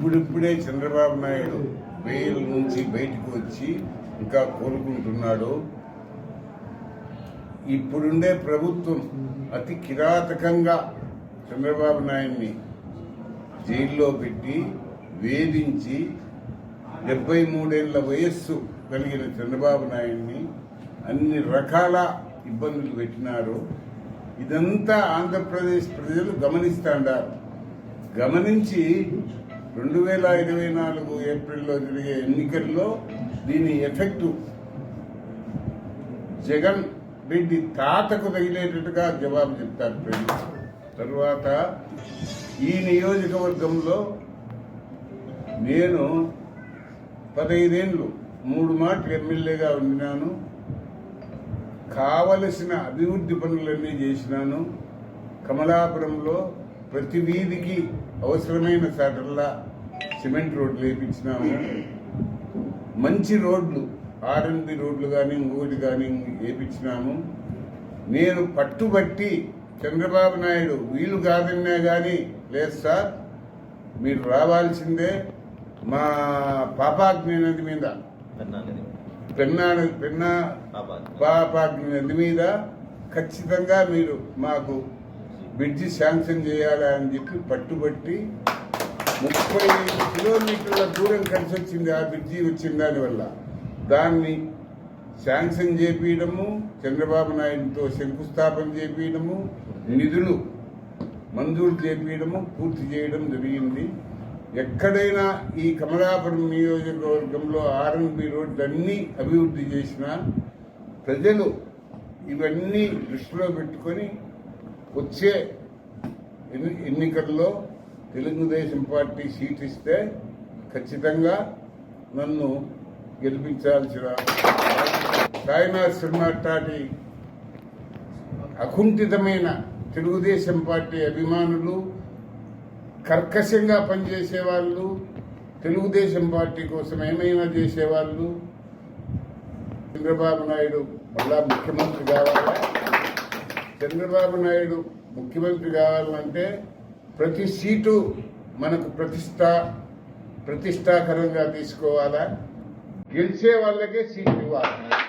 ఇప్పుడిప్పుడే చంద్రబాబు నాయుడు జైలు నుంచి బయటకు వచ్చి ఇంకా కోలుకుంటున్నాడు. ఇప్పుడుండే ప్రభుత్వం అతి కిరాతకంగా చంద్రబాబు నాయుడిని జైల్లో పెట్టి వేధించి 73 ఏళ్ల వయస్సు కలిగిన చంద్రబాబు నాయుడిని అన్ని రకాల ఇబ్బందులు పెట్టినారు. ఇదంతా ఆంధ్రప్రదేశ్ ప్రజలు గమనిస్తున్నారు. గమనించి 2024 ఏప్రిల్లో జరిగే ఎన్నికల్లో దీని ఎఫెక్టు జగన్ రెడ్డి తాతకు తగిలేటట్టుగా జవాబు చెప్తారు ప్రజలు. తరువాత ఈ నియోజకవర్గంలో నేను 15 ఏళ్ళు 3 మాటలు ఎమ్మెల్యేగా ఉండినాను. కావలసిన అభివృద్ధి పనులన్నీ చేసినాను. కమలాపురంలో ప్రతి వీధికి అవసరమైన సాటల్లా సిమెంట్ రోడ్లు వేయించినాము. మంచి రోడ్లు R&B రోడ్లు కానీ ఇంకోటి కానీ వేయించినాము. నేను పట్టుబట్టి చంద్రబాబు నాయుడు వీలు కాదన్నా కానీ లేదు సార్, మీరు రావాల్సిందే మా పాపాగ్ని నది మీద, పెన్నా పాపాగ్ని నది మీద ఖచ్చితంగా మీరు మాకు బ్రిడ్జి శాంక్షన్ చేయాలా అని చెప్పి పట్టుబట్టి 35 కిలోమీటర్ల దూరం కలిసి వచ్చింది ఆ బ్రిడ్జి వచ్చిన దానివల్ల. దాన్ని శాంక్షన్ చేపించడము, చంద్రబాబు నాయుడుతో శంకుస్థాపన చేపించడము, నిధులు మంజూరు చేపించడము, పూర్తి చేయడం జరిగింది. ఎక్కడైనా ఈ కమలాపురం నియోజకవర్గంలో R&B రోడ్లన్నీ అభివృద్ధి చేసిన ప్రజలు ఇవన్నీ దృష్టిలో పెట్టుకొని వచ్చే ఎన్నికల్లో తెలుగుదేశం పార్టీ సీట్ ఇస్తే ఖచ్చితంగా నన్ను గెలిపించాల్సిన సాయినాథ్ శ్రీనాథ్ అకుంఠితమైన తెలుగుదేశం పార్టీ అభిమానులు, కర్కశంగా పనిచేసేవాళ్ళు, తెలుగుదేశం పార్టీ కోసం ఏమైనా చేసేవాళ్ళు. చంద్రబాబు నాయుడు మళ్ళా ముఖ్యమంత్రి కావాలా? చంద్రబాబు నాయుడు ముఖ్యమంత్రి కావాలంటే ప్రతి సీటు మనకు ప్రతిష్టాకరంగా తీసుకోవాలా? గెలిచే వాళ్ళకే సీట్లు ఇవ్వాలి.